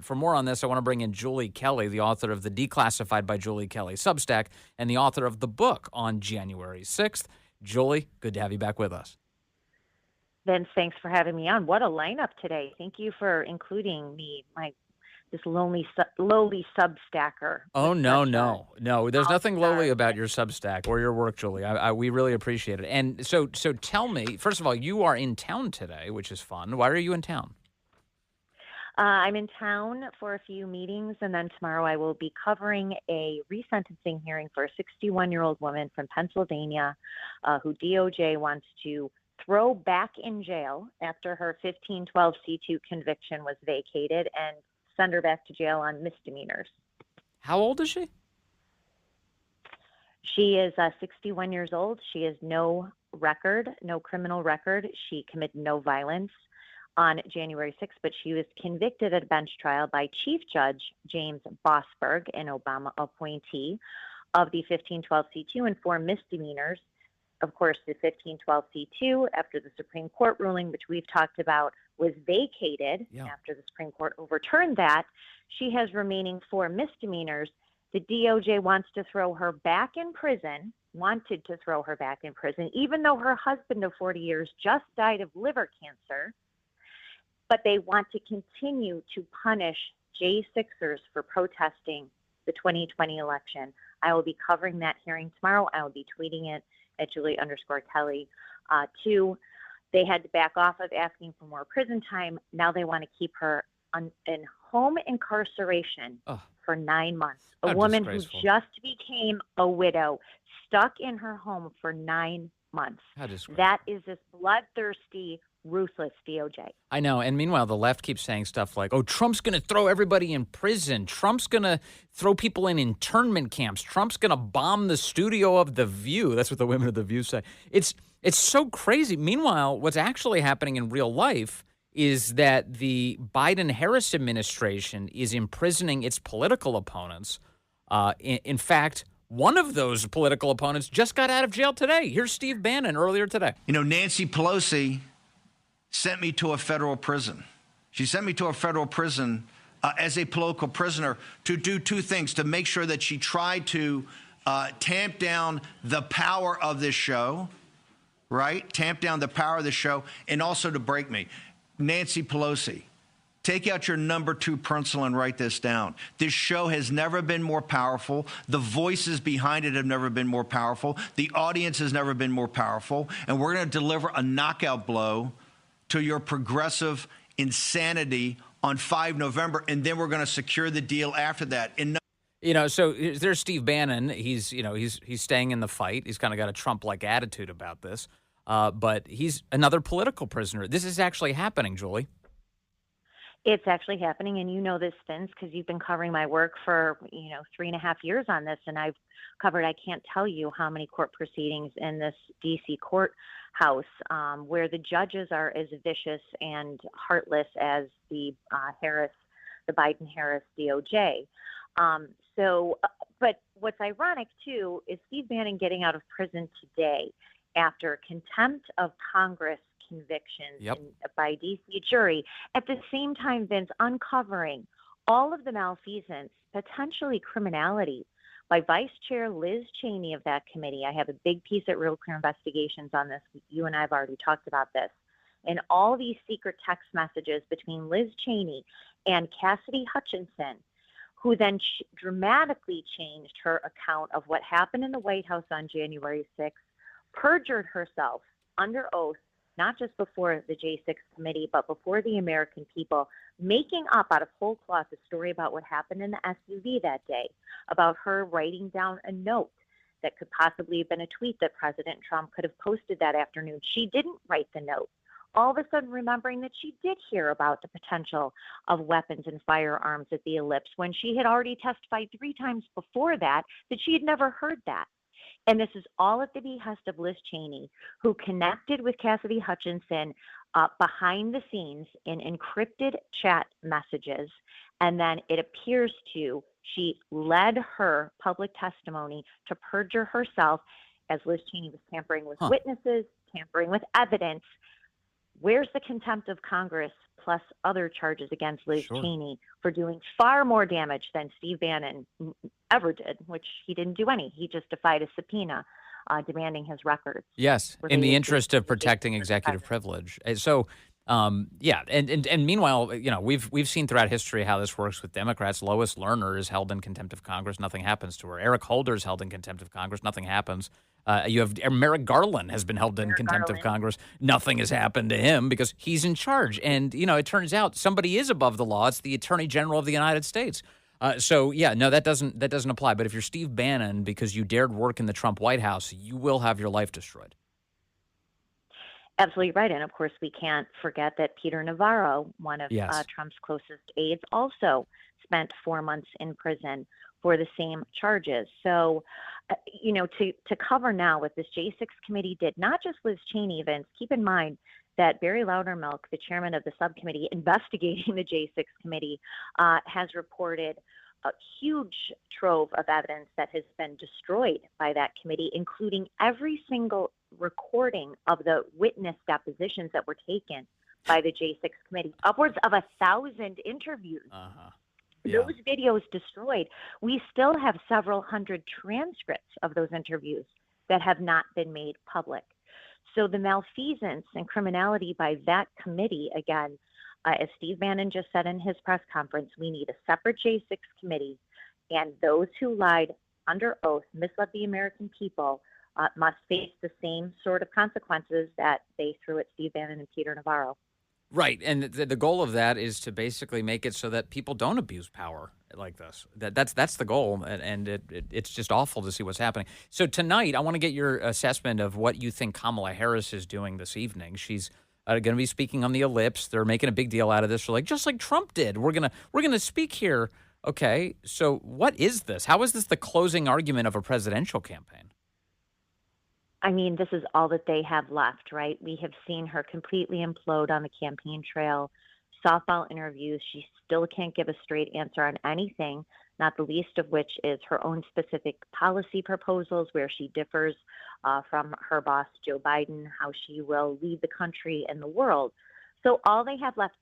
for more on this, I want to bring in Julie Kelly, the author of the Declassified by Julie Kelly Substack and the author of the book on January 6th. Julie, good to have you back with us. Vince, thanks for having me on. What a lineup today. Thank you for including me, this lowly Substacker. Oh, no. There's nothing lowly about your Substack or your work, Julie. We really appreciate it. And so tell me, first of all, you are in town today, which is fun. Why are you in town? I'm in town for a few meetings, and then tomorrow I will be covering a resentencing hearing for a 61-year-old woman from Pennsylvania who DOJ wants to throw back in jail after her 1512C2 conviction was vacated and send her back to jail on misdemeanors. How old is she? She is 61 years old. She has no criminal record. She committed no violence on January 6th, but she was convicted at a bench trial by Chief Judge James Bossberg, an Obama appointee, of the 1512C2 and 4 misdemeanors. Of course, the 1512C2, after the Supreme Court ruling, which we've talked about, was vacated after the Supreme Court overturned that. She has remaining 4 misdemeanors. The DOJ wants to throw her back in prison, wanted to throw her back in prison, even though her husband of 40 years just died of liver cancer. But they want to continue to punish J6ers for protesting the 2020 election. I will be covering that hearing tomorrow. I will be tweeting it at Julie_Kelly. 2, they had to back off of asking for more prison time. Now they want to keep her in home incarceration for 9 months. A woman who just became a widow, stuck in her home for 9 months. That is this bloodthirsty, ruthless DOJ. I know. And meanwhile, the left keeps saying stuff like, Trump's going to throw everybody in prison. Trump's going to throw people in internment camps. Trump's going to bomb the studio of The View. That's what the women of The View say. It's so crazy. Meanwhile, what's actually happening in real life is that the Biden-Harris administration is imprisoning its political opponents. In fact, one of those political opponents just got out of jail today. Here's Steve Bannon earlier today. Nancy Pelosi sent me to a federal prison. She sent me to a federal prison as a political prisoner to do 2 things: to make sure that she tried to tamp down the power of this show, right? Tamp down the power of the show, and also to break me. Nancy Pelosi, take out your number 2 pencil and write this down. This show has never been more powerful. The voices behind it have never been more powerful. The audience has never been more powerful. And we're going to deliver a knockout blow to your progressive insanity on 5 November, and then we're going to secure the deal after that. And so there's Steve Bannon. He's staying in the fight. He's kind of got a Trump-like attitude about this, but he's another political prisoner. This is actually happening, Julie. It's actually happening, and you know this, Vince, because you've been covering my work for 3.5 years on this, and I've covered, I can't tell you how many court proceedings in this D.C. courthouse where the judges are as vicious and heartless as the Biden-Harris DOJ. But what's ironic, too, is Steve Bannon getting out of prison today after contempt of Congress convictions by D.C. jury. At the same time, Vince, uncovering all of the malfeasance, potentially criminality, by Vice Chair Liz Cheney of that committee. I have a big piece at Real Clear Investigations on this. You and I have already talked about this. And all these secret text messages between Liz Cheney and Cassidy Hutchinson, who then dramatically changed her account of what happened in the White House on January 6th, perjured herself under oath, not just before the J6 committee, but before the American people, making up out of whole cloth a story about what happened in the SUV that day, about her writing down a note that could possibly have been a tweet that President Trump could have posted that afternoon. She didn't write the note. All of a sudden remembering that she did hear about the potential of weapons and firearms at the Ellipse when she had already testified 3 times before that she had never heard that. And this is all at the behest of Liz Cheney, who connected with Cassidy Hutchinson behind the scenes in encrypted chat messages. And then it appears she led her public testimony to perjure herself as Liz Cheney was tampering with witnesses, tampering with evidence. Where's the contempt of Congress plus other charges against Liz Sure. Cheney for doing far more damage than Steve Bannon ever did, which he didn't do any. He just defied a subpoena demanding his records. Yes, in the interest of protecting J6 executive privilege. So, yeah, and meanwhile, we've seen throughout history how this works with Democrats. Lois Lerner is held in contempt of Congress; nothing happens to her. Eric Holder is held in contempt of Congress; nothing happens. You have Merrick Garland has been held in contempt of Congress; nothing has happened to him because he's in charge. And it turns out somebody is above the law. It's the Attorney General of the United States. So yeah, no, that doesn't apply. But if you're Steve Bannon because you dared work in the Trump White House, you will have your life destroyed. Absolutely right. And of course, we can't forget that Peter Navarro, one of Trump's closest aides, also spent 4 months in prison for the same charges. So, to cover now what this J6 committee did, not just Liz Cheney, Vince, keep in mind that Barry Loudermilk, the chairman of the subcommittee investigating the J6 committee, has reported a huge trove of evidence that has been destroyed by that committee, including every single recording of the witness depositions that were taken by the J6 committee, upwards of 1,000 interviews. Yeah. Those videos destroyed. We still have several hundred transcripts of those interviews that have not been made public. So the malfeasance and criminality by that committee, again, as Steve Bannon just said in his press conference, we need a separate J6 committee, and those who lied under oath, misled the American people, must face the same sort of consequences that they threw at Steve Bannon and Peter Navarro. Right, and the goal of that is to basically make it so that people don't abuse power like this. That's the goal, and it's just awful to see what's happening. So tonight, I want to get your assessment of what you think Kamala Harris is doing this evening. She's going to be speaking on the Ellipse. They're making a big deal out of this. They're just like Trump did. We're gonna speak here. Okay, so what is this? How is this the closing argument of a presidential campaign? I mean, this is all that they have left, right? We have seen her completely implode on the campaign trail. Softball interviews, she still can't give a straight answer on anything, not the least of which is her own specific policy proposals where she differs from her boss, Joe Biden, how she will lead the country and the world. So all they have left,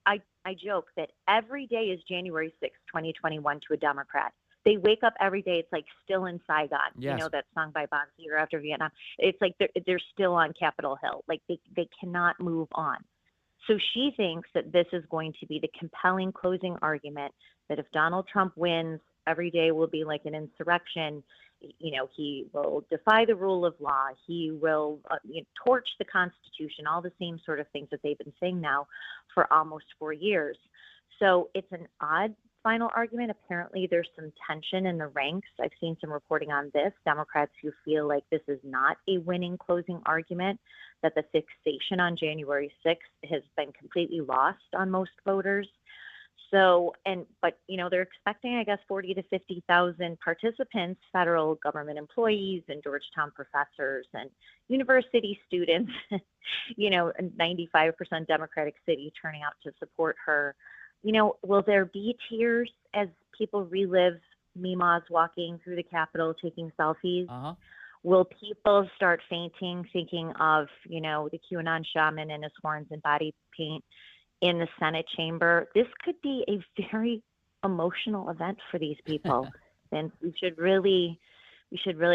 I joke that every day is January 6th, 2021 to a Democrat. They wake up every day. It's like still in Saigon. Yes. You know that song by Bon Seger after Vietnam. It's like they're still on Capitol Hill. Like they cannot move on. So she thinks that this is going to be the compelling closing argument that if Donald Trump wins, every day will be like an insurrection. He will defy the rule of law. He will torch the Constitution, all the same sort of things that they've been saying now for almost 4 years. So it's an odd final argument. Apparently, there's some tension in the ranks. I've seen some reporting on this. Democrats who feel like this is not a winning closing argument, that the fixation on January 6th has been completely lost on most voters. So, but they're expecting, I guess, 40 to 50,000 participants, federal government employees and Georgetown professors and university students, 95% Democratic city turning out to support her. Will there be tears as people relive Mimas walking through the Capitol, taking selfies? Uh-huh. Will people start fainting, thinking of, the QAnon shaman and his horns and body paint in the Senate chamber? This could be a very emotional event for these people. And we should really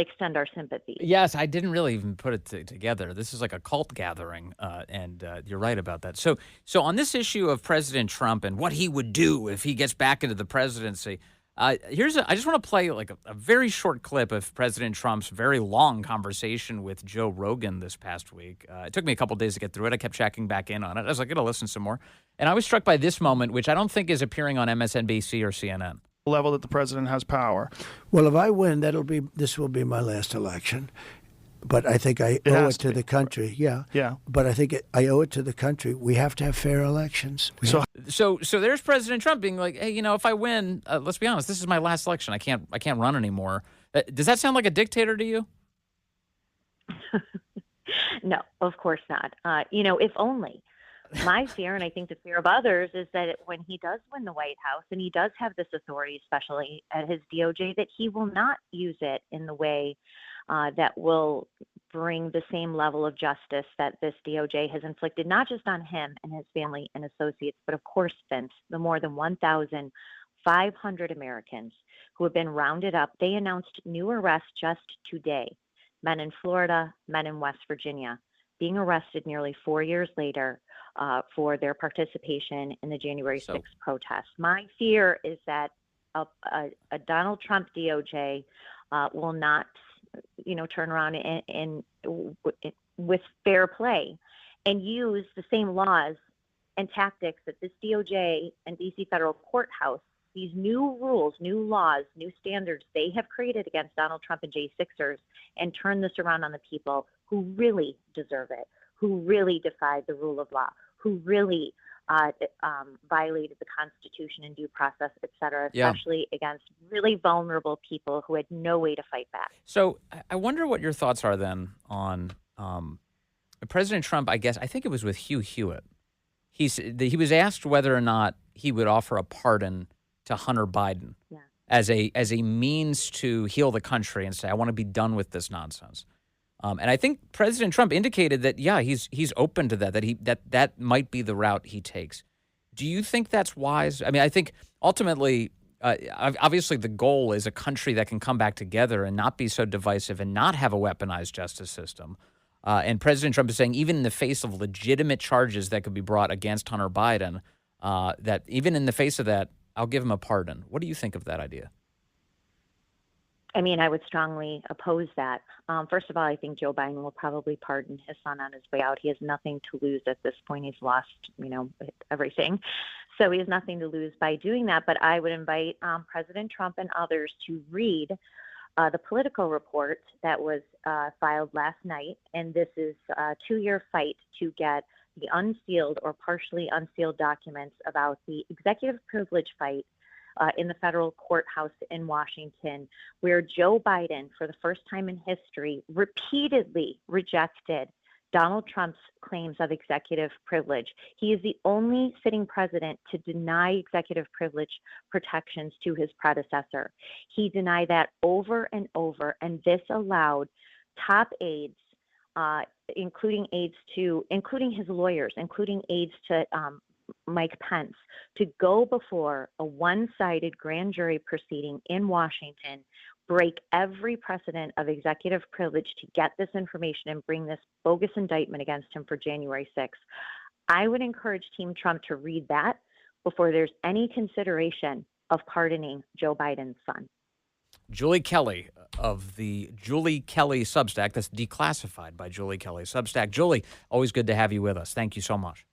extend our sympathy. Yes, I didn't really even put it together. This is like a cult gathering, and you're right about that. So on this issue of President Trump and what he would do if he gets back into the presidency, I just want to play like a very short clip of President Trump's very long conversation with Joe Rogan this past week. It took me a couple days to get through it. I kept checking back in on it. I was like, I'm going to listen some more. And I was struck by this moment, which I don't think is appearing on MSNBC or CNN. Level that the president has power. Well, if I win, this will be my last election. But I think I owe it to the country. Yeah. But I think I owe it to the country. We have to have fair elections. So there's President Trump being like, hey, if I win, let's be honest, this is my last election. I can't run anymore. Does that sound like a dictator to you? No, of course not. If only. My fear, and I think the fear of others, is that when he does win the White House and he does have this authority, especially at his DOJ, that he will not use it in the way that will bring the same level of justice that this DOJ has inflicted, not just on him and his family and associates, but of course, Vince, the more than 1,500 Americans who have been rounded up. They announced new arrests just today. Men in Florida, men in West Virginia, being arrested nearly 4 years later for their participation in the January 6th protests. My fear is that a Donald Trump DOJ will not, turn around and with fair play and use the same laws and tactics that this DOJ and DC federal courthouse, these new rules, new laws, new standards they have created against Donald Trump and J6ers, and turn this around on the people who really deserve it, who really defied the rule of law, who really violated the Constitution and due process, et cetera, especially against really vulnerable people who had no way to fight back. So I wonder what your thoughts are then on President Trump. I think it was with Hugh Hewitt. He was asked whether or not he would offer a pardon to Hunter Biden as a means to heal the country and say, I want to be done with this nonsense. And I think President Trump indicated that, he's open to that might be the route he takes. Do you think that's wise? I mean, I think ultimately, obviously the goal is a country that can come back together and not be so divisive and not have a weaponized justice system. And President Trump is saying even in the face of legitimate charges that could be brought against Hunter Biden, that even in the face of that, I'll give him a pardon. What do you think of that idea? I mean, I would strongly oppose that. First of all, I think Joe Biden will probably pardon his son on his way out. He has nothing to lose at this point. He's lost, everything. So he has nothing to lose by doing that. But I would invite President Trump and others to read the Politico report that was filed last night. And this is a 2-year fight to get the unsealed or partially unsealed documents about the executive privilege fight in the federal courthouse in Washington, where Joe Biden, for the first time in history, repeatedly rejected Donald Trump's claims of executive privilege. He is the only sitting president to deny executive privilege protections to his predecessor. He denied that over and over, and this allowed top aides, including his lawyers, including aides to Mike Pence, to go before a one-sided grand jury proceeding in Washington, break every precedent of executive privilege to get this information and bring this bogus indictment against him for January 6th. I would encourage Team Trump to read that before there's any consideration of pardoning Joe Biden's son. Julie Kelly of the Julie Kelly Substack. That's Declassified by Julie Kelly Substack. Julie, always good to have you with us. Thank you so much.